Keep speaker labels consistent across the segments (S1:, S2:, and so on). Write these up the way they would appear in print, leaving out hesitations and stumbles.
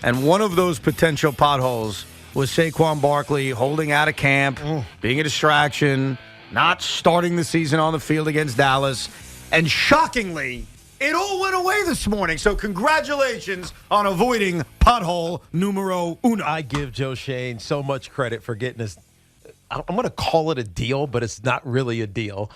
S1: And one of those potential potholes was Saquon Barkley holding out of camp, being a distraction, not starting the season on the field against Dallas. And shockingly, it all went away this morning. So congratulations on avoiding pothole numero uno.
S2: I give Joe Schoen so much credit for getting this. I'm going to call it a deal, but it's not really a deal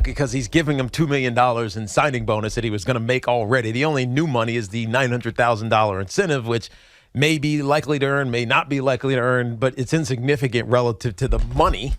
S2: because he's giving him $2 million in signing bonus that he was going to make already. The only new money is the $900,000 incentive, which may be likely to earn, may not be likely to earn, but it's insignificant relative to the money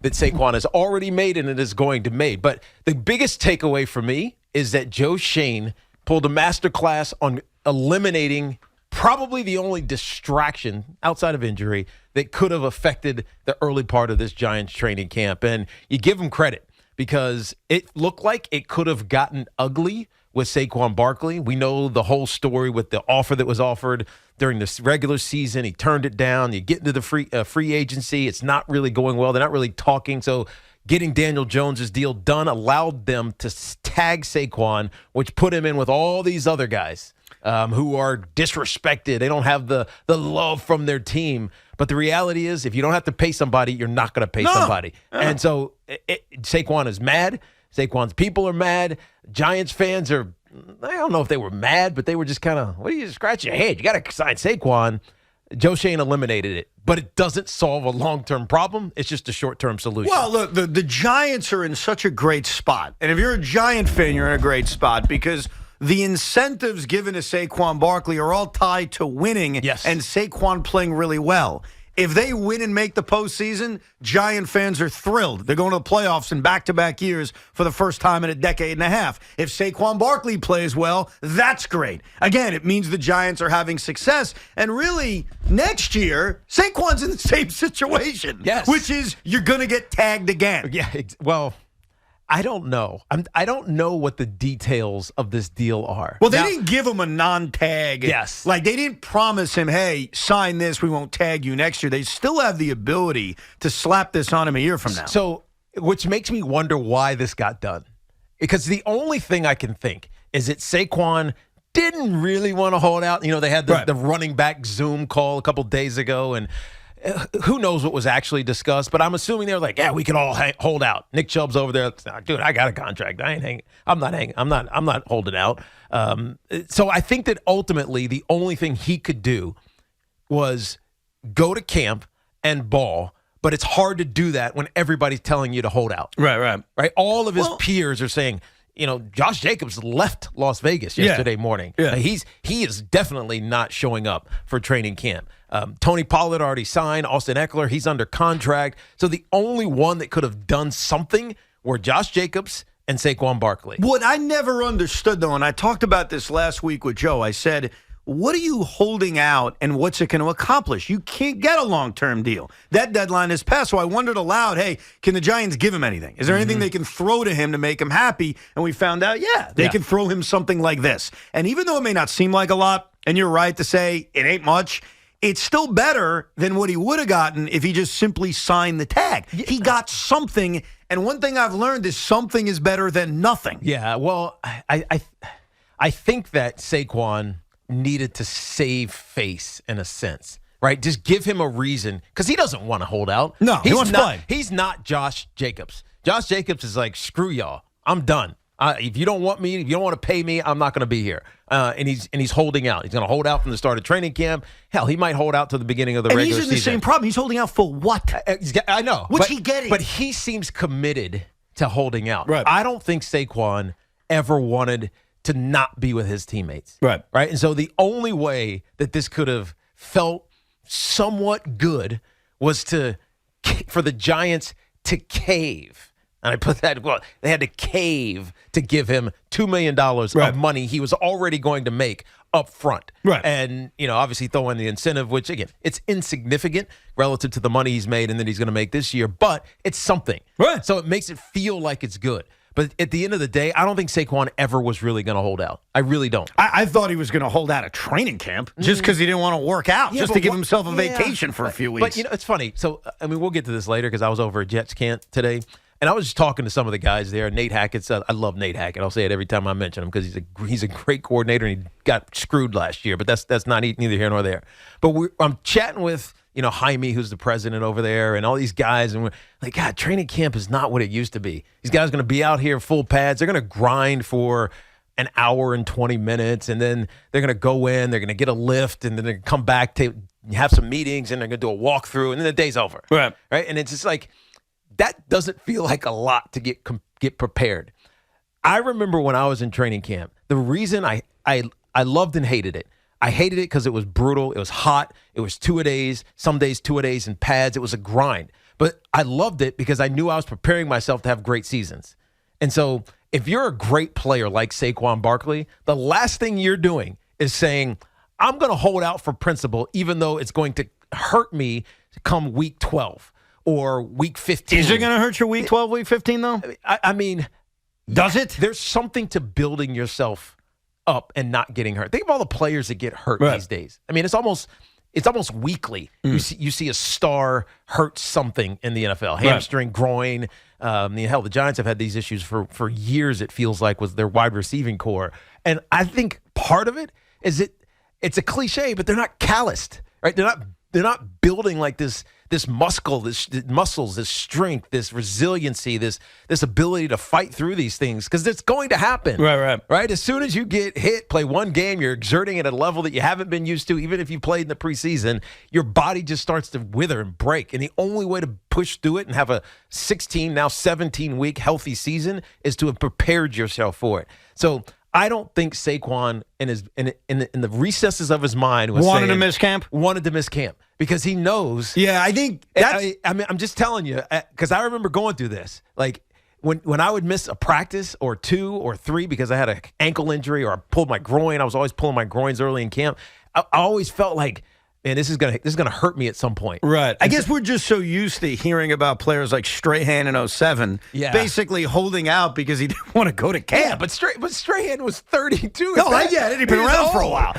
S2: that Saquon has already made and it is going to make. But the biggest takeaway for me is that Joe Schoen pulled a masterclass on eliminating probably the only distraction outside of injury that could have affected the early part of this Giants training camp. And you give him credit because it looked like it could have gotten ugly with Saquon Barkley. We know the whole story with the offer that was offered during the regular season. He turned it down. You get into the free agency. It's not really going well. They're not really talking. So getting Daniel Jones' deal done allowed them to tag Saquon, which put him in with all these other guys who are disrespected. They don't have the love from their team. But the reality is, if you don't have to pay somebody, you're not going to pay somebody. And so Saquon is mad. Saquon's people are mad. Giants fans are, I don't know if they were mad, but they were just kind of, what do you scratch your head? You got to sign Saquon. Joe Schoen eliminated it, but it doesn't solve a long-term problem. It's just a short-term solution.
S1: Well, look, the Giants are in such a great spot. And if you're a Giant fan, you're in a great spot because the incentives given to Saquon Barkley are all tied to winning and Saquon playing really well. If they win and make the postseason, Giant fans are thrilled. They're going to the playoffs in back-to-back years for the first time in a decade and a half. If Saquon Barkley plays well, that's great. Again, it means the Giants are having success. And really, next year, Saquon's in the same situation, which is you're going to get tagged again.
S2: Yeah, well, I don't know. I don't know what the details of this deal are.
S1: Well, they didn't give him a non-tag.
S2: Yes.
S1: Like, they didn't promise him, hey, sign this, we won't tag you next year. They still have the ability to slap this on him a year from now.
S2: So, which makes me wonder why this got done. Because the only thing I can think is that Saquon didn't really want to hold out. You know, they had the running back Zoom call a couple days ago, and who knows what was actually discussed, but I'm assuming they were like, yeah, we can all hold out. Nick Chubb's over there. Dude, I got a contract. I'm not holding out. So I think that ultimately the only thing he could do was go to camp and ball, but it's hard to do that when everybody's telling you to hold out.
S1: Right.
S2: All of his peers are saying, you know, Josh Jacobs left Las Vegas yesterday morning.
S1: Yeah.
S2: He is definitely not showing up for training camp. Tony Pollard already signed. Austin Eckler, he's under contract. So the only one that could have done something were Josh Jacobs and Saquon Barkley.
S1: What I never understood, though, and I talked about this last week with Joe, I said, what are you holding out and what's it going to accomplish? You can't get a long-term deal. That deadline is passed. So I wondered aloud, hey, can the Giants give him anything? Is there anything they can throw to him to make him happy? And we found out, they can throw him something like this. And even though it may not seem like a lot, and you're right to say it ain't much, it's still better than what he would have gotten if he just simply signed the tag. He got something, and one thing I've learned is something is better than nothing.
S2: Yeah, well, I think that Saquon needed to save face in a sense, right? Just give him a reason, because he doesn't want to hold out.
S1: No, he wants to play.
S2: He's not Josh Jacobs. Josh Jacobs is like, screw y'all. I'm done. If you don't want me, if you don't want to pay me, I'm not going to be here. And he's holding out. He's going to hold out from the start of training camp. Hell, he might hold out to the beginning of the regular season.
S1: And he's in the same problem. He's holding out for what?
S2: I know.
S1: What's he getting?
S2: But he seems committed to holding out.
S1: Right.
S2: I don't think Saquon ever wanted to not be with his teammates.
S1: Right.
S2: And so the only way that this could have felt somewhat good was for the Giants to cave. And I put that, well, they had to cave to give him $2 million of money he was already going to make up front.
S1: Right.
S2: And, you know, obviously throw in the incentive, which, again, it's insignificant relative to the money he's made and that he's going to make this year, but it's something.
S1: Right.
S2: So it makes it feel like it's good. But at the end of the day, I don't think Saquon ever was really going to hold out. I really don't.
S1: I thought he was going to hold out a training camp just because he didn't want to work out, just to give himself a vacation for a few weeks.
S2: But, you know, it's funny. So, I mean, we'll get to this later because I was over at Jets camp today. And I was just talking to some of the guys there. Nate Hackett's, I love Nate Hackett. I'll say it every time I mention him because he's a great coordinator, and he got screwed last year. But that's not neither here nor there. But I'm chatting with Jaime, who's the president over there, and all these guys, and we're like, God, training camp is not what it used to be. These guys are going to be out here full pads. They're going to grind for an hour and 20 minutes, and then they're going to go in, they're going to get a lift, and then they're going to come back to have some meetings, and they're going to do a walkthrough, and then the day's over.
S1: Right.
S2: And it's just like, that doesn't feel like a lot to get prepared. I remember when I was in training camp, the reason I loved and hated it. I hated it because it was brutal. It was hot. It was 2-a-days, some days 2-a-days in pads. It was a grind. But I loved it because I knew I was preparing myself to have great seasons. And so if you're a great player like Saquon Barkley, the last thing you're doing is saying, I'm going to hold out for principle even though it's going to hurt me come week 12 or week 15.
S1: Is it going to hurt your week 12, week 15, though?
S2: I mean,
S1: does it?
S2: There's something to building yourself up and not getting hurt. Think of all the players that get hurt these days. I mean, it's almost weekly. You see a star hurt something in the NFL. Hamstring, groin. Hell, the Giants have had these issues for years, it feels like, with their wide receiving core. And I think part of it is it's a cliche, but they're not calloused, right? They're not building like this muscles, this strength, this resiliency, this ability to fight through these things, because it's going to happen. Right? As soon as you get hit, play one game, you're exerting at a level that you haven't been used to, even if you played in the preseason, your body just starts to wither and break. And the only way to push through it and have a 16, now 17-week healthy season is to have prepared yourself for it. So I don't think Saquon in the recesses of his mind wanted to miss camp because he knows.
S1: Yeah, I think that's.
S2: I mean, I'm just telling you, because I remember going through this. Like when I would miss a practice or 2 or 3 because I had an ankle injury or I pulled my groin. I was always pulling my groins early in camp. I always felt like, man, this is gonna hurt me at some point.
S1: Right. I guess we're just so used to hearing about players like Strahan in 07, basically holding out because he didn't want to go to camp.
S2: Yeah, but Strahan was 32.
S1: No, I get it. He'd been around for a while.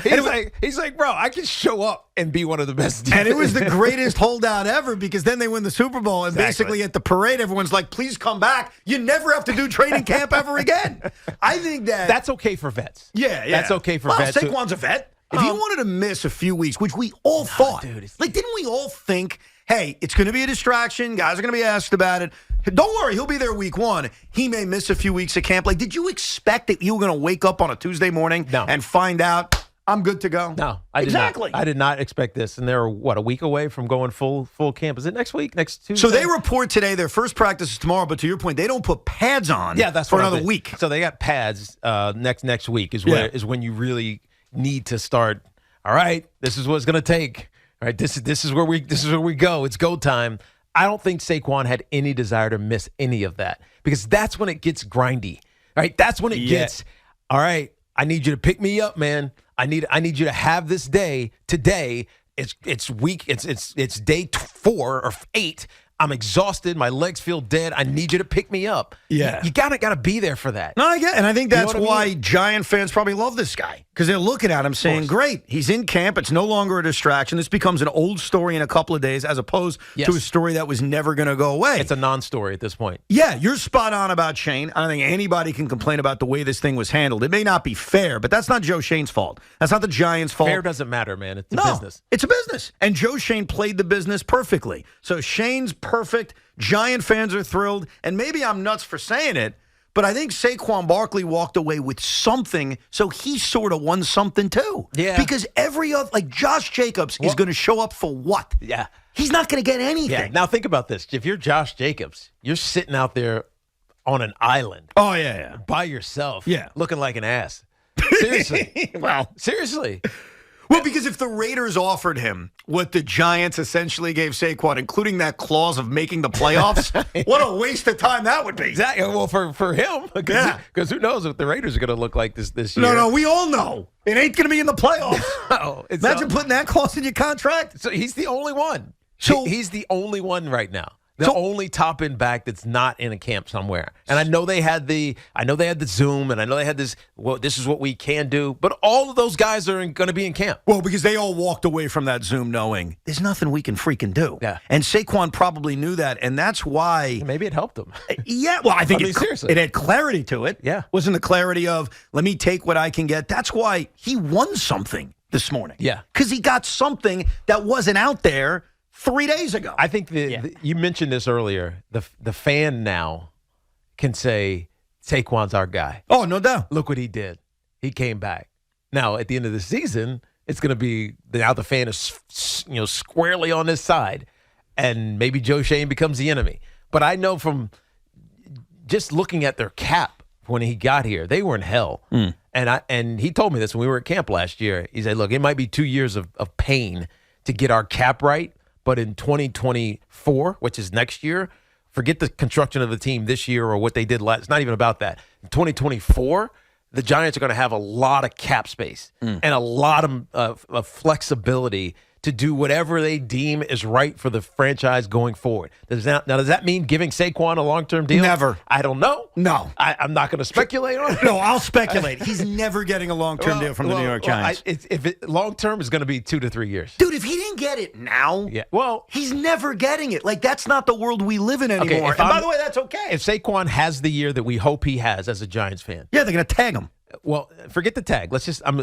S2: He's like, bro, I can show up and be one of the best defense.
S1: And it was the greatest holdout ever because then they win the Super Bowl and basically at the parade, everyone's like, please come back. You never have to do training camp ever again. I think that's
S2: okay for vets.
S1: Yeah.
S2: That's okay for vets.
S1: Saquon's a vet. If he wanted to miss a few weeks, which we all thought, didn't we all think, hey, it's going to be a distraction. Guys are going to be asked about it. Don't worry, he'll be there week 1. He may miss a few weeks of camp. Like, did you expect that you were going to wake up on a Tuesday morning and find out I'm good to go?
S2: No, I did not. I did not expect this. And they're, a week away from going full camp. Is it next week? Next Tuesday?
S1: So they report today their first practice is tomorrow, but to your point, they don't put pads on for another week.
S2: So they got pads next week is when you really need to start. All right, this is what it's going to take. All right, this is where we go. It's go time. I don't think Saquon had any desire to miss any of that because that's when it gets grindy. Right? That's when it gets. All right, I need you to pick me up, man. I need you to have this day today. It's day 4 or 8. I'm exhausted. My legs feel dead. I need you to pick me up.
S1: Yeah.
S2: You gotta be there for that.
S1: No, I get it. And I think that's why Giant fans probably love this guy. Because they're looking at him saying, great, he's in camp. It's no longer a distraction. This becomes an old story in a couple of days as opposed to a story that was never going to go away.
S2: It's a non-story at this point.
S1: Yeah, you're spot on about Shane. I don't think anybody can complain about the way this thing was handled. It may not be fair, but that's not Joe Shane's fault. That's not the Giants' fault.
S2: Fair doesn't matter, man. It's a business.
S1: It's a business. And Joe Shane played the business perfectly. So Shane's perfect. Giant fans are thrilled. And maybe I'm nuts for saying it, but I think Saquon Barkley walked away with something, so he sort of won something too.
S2: Yeah.
S1: Because every other, like Josh Jacobs is going to show up for what?
S2: Yeah.
S1: He's not going to get anything.
S2: Yeah. Now think about this. If you're Josh Jacobs, you're sitting out there on an island.
S1: Oh, yeah.
S2: By yourself.
S1: Yeah.
S2: Looking like an ass. Seriously.
S1: Well.
S2: Seriously.
S1: Well, because if the Raiders offered him what the Giants essentially gave Saquon, including that clause of making the playoffs, what a waste of time that would be.
S2: Exactly. Well, for him, because who knows what the Raiders are going to look like this year.
S1: No, we all know. It ain't going to be in the playoffs. Imagine putting that clause in your contract.
S2: So he's the only one. So he's the only one right now. The only top end back that's not in a camp somewhere. And I know they had the Zoom, and I know they had this. Well, this is what we can do. But all of those guys are going to be in camp.
S1: Well, because they all walked away from that Zoom knowing there's nothing we can freaking do.
S2: Yeah.
S1: And Saquon probably knew that, and that's why.
S2: Maybe it helped him.
S1: Yeah. Well, I think
S2: seriously,
S1: it had clarity to it.
S2: Yeah.
S1: Wasn't the clarity of let me take what I can get. That's why he won something this morning.
S2: Yeah.
S1: Because he got something that wasn't out there 3 days ago.
S2: I think you mentioned this earlier. The fan now can say Saquon's our guy.
S1: Oh, no doubt.
S2: Look what he did. He came back. Now at the end of the season, it's going to be now the fan is squarely on this side, and maybe Joe Shane becomes the enemy. But I know from just looking at their cap when he got here, they were in hell. And he told me this when we were at camp last year. He said, "Look, it might be 2 years of pain to get our cap right." But in 2024, which is next year, forget the construction of the team this year or what they did last. It's not even about that. In 2024, the Giants are going to have a lot of cap space and a lot of flexibility to do whatever they deem is right for the franchise going forward. Does that mean giving Saquon a long-term deal?
S1: Never.
S2: I don't know.
S1: No.
S2: I'm not going to speculate on it.
S1: No, I'll speculate. He's never getting a long-term deal from the New York Giants.
S2: Long-term is going to be 2 to 3 years.
S1: Dude, if he didn't get it now, he's never getting it. Like, that's not the world we live in anymore.
S2: Okay,
S1: and by the way, that's okay.
S2: If Saquon has the year that we hope he has as a Giants fan.
S1: Yeah, they're going to tag him.
S2: Well, forget the tag. Let's just I'm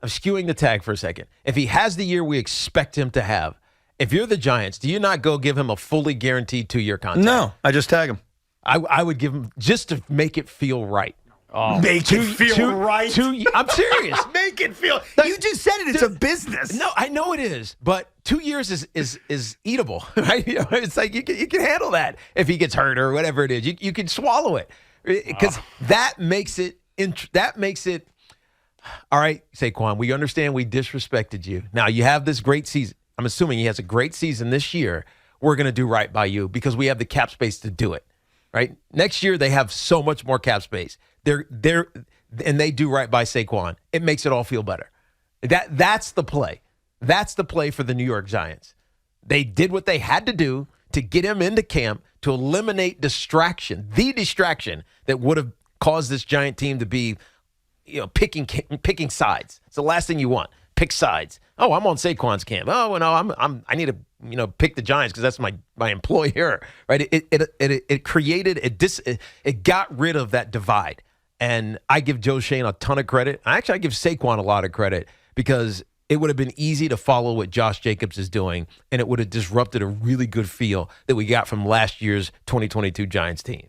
S2: skewing the tag for a second. If he has the year we expect him to have, if you're the Giants, do you not go give him a fully guaranteed 2-year contract?
S1: No, I just tag him.
S2: I would give him just to make it feel right.
S1: Oh, make it feel right.
S2: I'm serious.
S1: Make it feel. You just said it. It's a business.
S2: No, I know it is, but 2 years is eatable, right? It's like you can handle that if he gets hurt or whatever it is. You can swallow it because that makes it. All right, Saquon, we understand we disrespected you. Now, you have this great season. I'm assuming he has a great season this year. We're going to do right by you because we have the cap space to do it, right? Next year, they have so much more cap space. And they do right by Saquon. It makes it all feel better. That's the play. That's the play for the New York Giants. They did what they had to do to get him into camp to eliminate distraction, the distraction that would have caused this Giant team to be picking sides. It's the last thing you want. Pick sides. Oh, I'm on Saquon's camp. Oh, no, I need to pick the Giants because that's my employer, right? It created it got rid of that divide, and I give Joe Shane a ton of credit. Actually, I give Saquon a lot of credit because it would have been easy to follow what Josh Jacobs is doing, and it would have disrupted a really good feel that we got from last year's 2022 Giants team.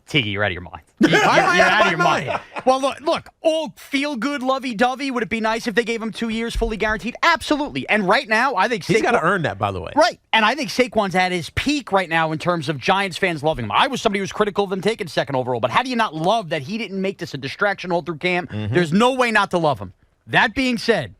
S3: Tiki, you're out of your mind. You're out of your mind. Well, look, all feel-good, lovey-dovey. Would it be nice if they gave him 2 years fully guaranteed? Absolutely. And right now, I think
S2: he's got to earn that, by the way.
S3: Right. And I think Saquon's at his peak right now in terms of Giants fans loving him. I was somebody who was critical of them taking second overall, but how do you not love that he didn't make this a distraction all through camp? Mm-hmm. There's no way not to love him. That being said,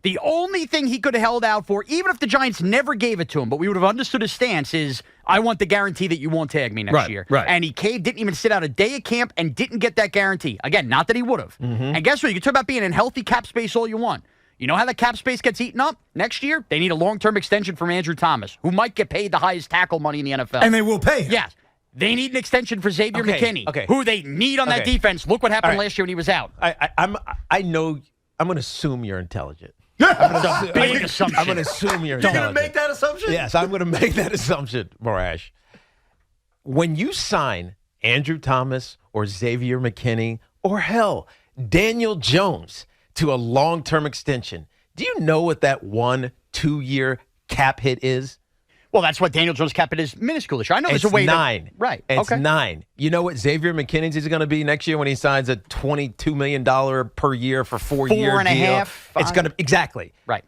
S3: the only thing he could have held out for, even if the Giants never gave it to him, but we would have understood his stance, is I want the guarantee that you won't tag me next year.
S1: Right.
S3: And he didn't even sit out a day of camp and didn't get that guarantee. Again, not that he would have. Mm-hmm. And guess what? You can talk about being in healthy cap space all you want. You know how the cap space gets eaten up? Next year, they need a long-term extension from Andrew Thomas, who might get paid the highest tackle money in the NFL.
S1: And they will pay him.
S3: Yes. They need an extension for Xavier McKinney, who they need on that defense. Look what happened last year when he was out.
S2: I know. I'm going to assume you're intelligent.
S3: Big assumption.
S2: I'm going to assume you're
S1: going to make that assumption?
S2: Yes, I'm going to make that assumption, Morash. When you sign Andrew Thomas or Xavier McKinney or, hell, Daniel Jones to a long-term extension, do you know what that 1-2 cap hit is?
S3: Well, that's what Daniel Jones' cap hit is minuscule this year. I know there's
S2: it's
S3: a way
S2: 9.
S3: Right.
S2: It's 9. You know what Xavier McKinney's is going to be next year when he signs a $22 million per year for 4 year deal?
S3: 4.5.
S2: It's going to exactly
S3: right.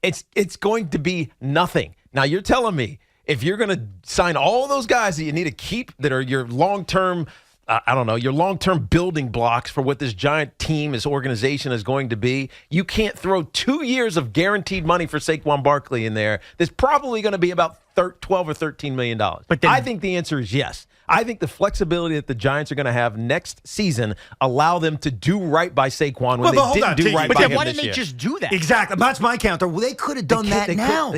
S2: It's going to be nothing. Now you're telling me if you're going to sign all those guys that you need to keep that are your long-term, your long-term building blocks for what this Giant team, this organization is going to be, you can't throw 2 years of guaranteed money for Saquon Barkley in there. There's probably going to be about $12 or $13 million.
S3: But then,
S2: I think the answer is yes. I think the flexibility that the Giants are going to have next season allow them to do right by Saquon when they didn't do right by him this year.
S3: But then why didn't they just do that?
S1: Exactly. That's my counter. Well, they could have done that now.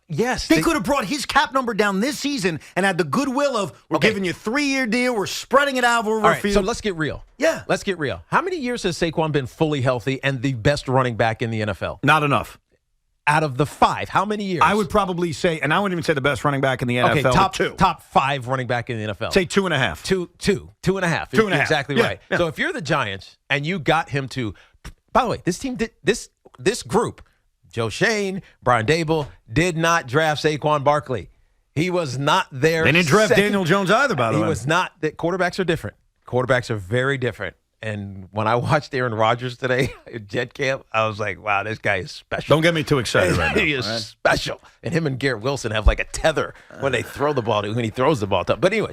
S2: Yes.
S1: They could have brought his cap number down this season and had the goodwill of, we're giving you a 3-year deal, we're spreading it out over a field.
S2: So let's get real.
S1: Yeah.
S2: Let's get real. How many years has Saquon been fully healthy and the best running back in the NFL?
S1: Not enough.
S2: Out of the 5, how many years?
S1: I would probably say, and I wouldn't even say the best running back in the NFL.
S2: Okay, top 5 running back in the NFL.
S1: Say 2.5.
S2: 2.5.
S1: 2.5.
S2: You're exactly right.
S1: Yeah.
S2: So if you're the Giants and you got him to, by the way, this team did this group, Joe Shane, Brian Dable, did not draft Saquon Barkley. He was not there.
S1: They didn't draft Daniel Jones either, by the way.
S2: He was not. Quarterbacks are different. Quarterbacks are very different. And when I watched Aaron Rodgers today at Jet Camp, I was like, wow, this guy is special.
S1: Don't get me too excited right now.
S2: He is special. And him and Garrett Wilson have like a tether when they throw the ball, when he throws the ball. But anyway,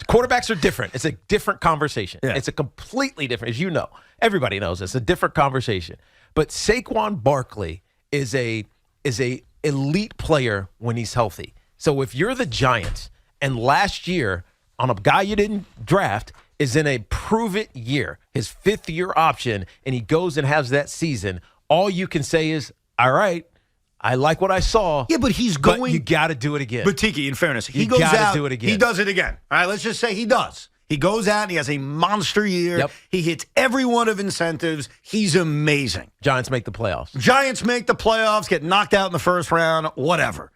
S2: quarterbacks are different. It's a different conversation.
S1: Yeah.
S2: It's a completely different, as you know. Everybody knows it's a different conversation. But Saquon Barkley is a elite player when he's healthy. So if you're the Giants and last year on a guy you didn't draft is in a prove-it year, his 5th-year option, and he goes and has that season, all you can say is, all right, I like what I saw.
S1: Yeah, but he's going.
S2: But you got to do it again.
S1: But Tiki, in fairness, he
S2: You
S1: goes
S2: gotta
S1: out.
S2: do it again.
S1: He does it again. All right, let's just say he does. He goes out and he has a monster year.
S2: Yep.
S1: He hits every one of incentives. He's amazing.
S2: Giants make the playoffs.
S1: Giants make the playoffs, get knocked out in the first round, whatever.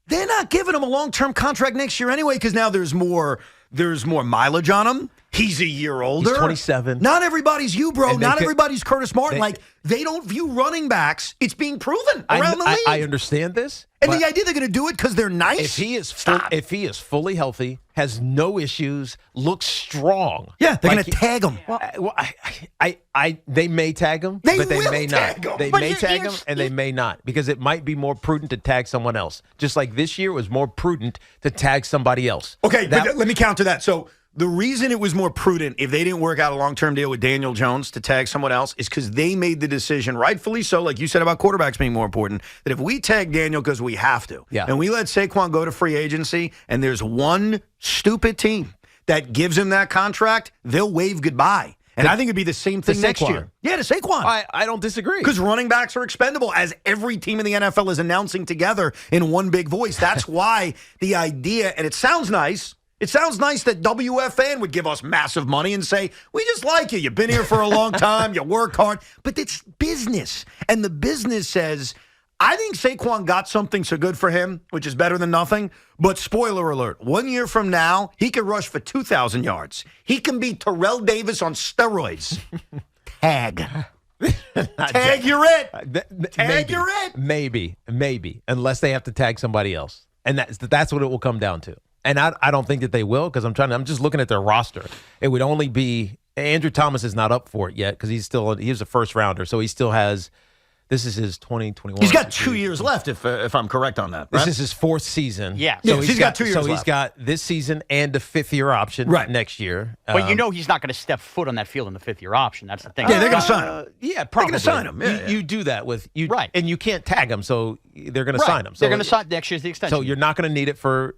S1: They're not giving him a long-term contract next year anyway because now there's more mileage on him. He's a year older.
S2: He's 27.
S1: Not everybody's you, bro. Not
S2: could,
S1: everybody's Curtis Martin. They don't view running backs. It's being proven around the league.
S2: I understand this.
S1: And the idea they're going to do it because they're nice?
S2: If he is fully healthy, has no issues, looks strong.
S1: Yeah, they're going to tag him.
S2: They may tag him,
S1: but
S2: they may not. They
S3: But
S2: may tag him and they may not because it might be more prudent to tag someone else. Just like this year it was more prudent to tag somebody else.
S1: Okay, but let me counter that. So the reason it was more prudent if they didn't work out a long-term deal with Daniel Jones to tag someone else is because they made the decision, rightfully so, like you said about quarterbacks being more important, that if we tag Daniel because we have to, and we let Saquon go to free agency, and there's one stupid team that gives him that contract, they'll wave goodbye. And I think it'd be the same thing next year. Yeah, to Saquon.
S2: I don't disagree.
S1: Because running backs are expendable, as every team in the NFL is announcing together in one big voice. That's why the idea, and it sounds nice. It sounds nice that WFAN would give us massive money and say, we just like you. You've been here for a long time. You work hard. But it's business. And the business says, I think Saquon got something so good for him, which is better than nothing. But spoiler alert, 1 year from now, he could rush for 2,000 yards. He can be Terrell Davis on steroids. Tag. Tag, you're it. Tag, you're it.
S2: Maybe. Unless they have to tag somebody else. And that's what it will come down to. And I don't think that they will because I'm just looking at their roster. It would only be Andrew Thomas is not up for it yet because he was a first rounder, so he still has. This is his 2021.
S1: He's got 2 years left, if I'm correct on that. Right?
S2: This is his 4th season.
S3: Yeah.
S2: So
S1: he's got 2 years left.
S2: So he's got this season and a 5th-year option next year.
S3: But he's not going to step foot on that field in the 5th-year option. That's the thing.
S1: Yeah, they're going to sign him.
S2: Yeah, probably.
S1: They're going to sign him.
S2: You do that with you,
S3: right?
S2: And you can't tag him, so they're going to sign him. So
S3: they're going to sign next year's the extension.
S2: So you're not going to need it for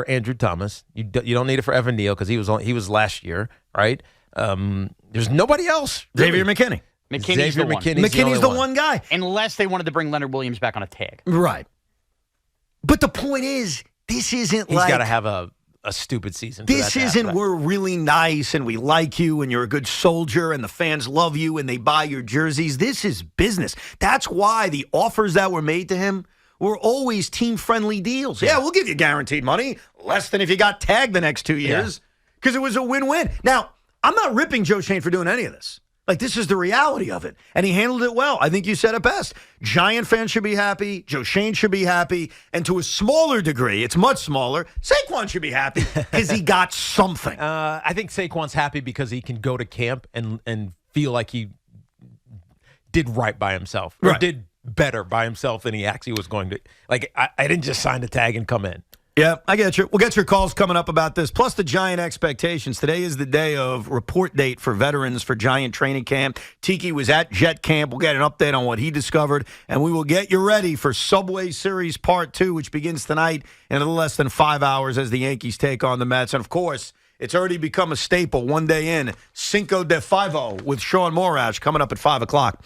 S2: Andrew Thomas. You don't need it for Evan Neal because he was last year, right? There's nobody else. Really.
S1: Xavier McKinney.
S3: McKinney's the one.
S1: McKinney's the one guy.
S3: Unless they wanted to bring Leonard Williams back on a tag.
S1: Right. But the point is, this isn't
S2: He's got to have a stupid season.
S1: This isn't we're really nice and we like you and you're a good soldier and the fans love you and they buy your jerseys. This is business. That's why the offers that were made to him were always team-friendly deals. Yeah, we'll give you guaranteed money, less than if you got tagged the next 2 years, because it was a win-win. Now, I'm not ripping Joe Shane for doing any of this. Like, this is the reality of it. And he handled it well. I think you said it best. Giant fans should be happy. Joe Shane should be happy. And to a smaller degree, it's much smaller, Saquon should be happy because he got something.
S2: I think Saquon's happy because he can go to camp and feel like he did right by himself. Or did better by himself than he actually was going to. Like, I didn't just sign the tag and come in.
S1: Yeah, I get you. We'll get your calls coming up about this, plus the Giant expectations. Today is the day of report date for veterans for Giant training camp. Tiki was at Jet Camp. We'll get an update on what he discovered, and we will get you ready for Subway Series Part 2, which begins tonight in a little less than 5 hours as the Yankees take on the Mets. And, of course, it's already become a staple one day in, Cinco de Fivo with Sean Morash coming up at 5 o'clock.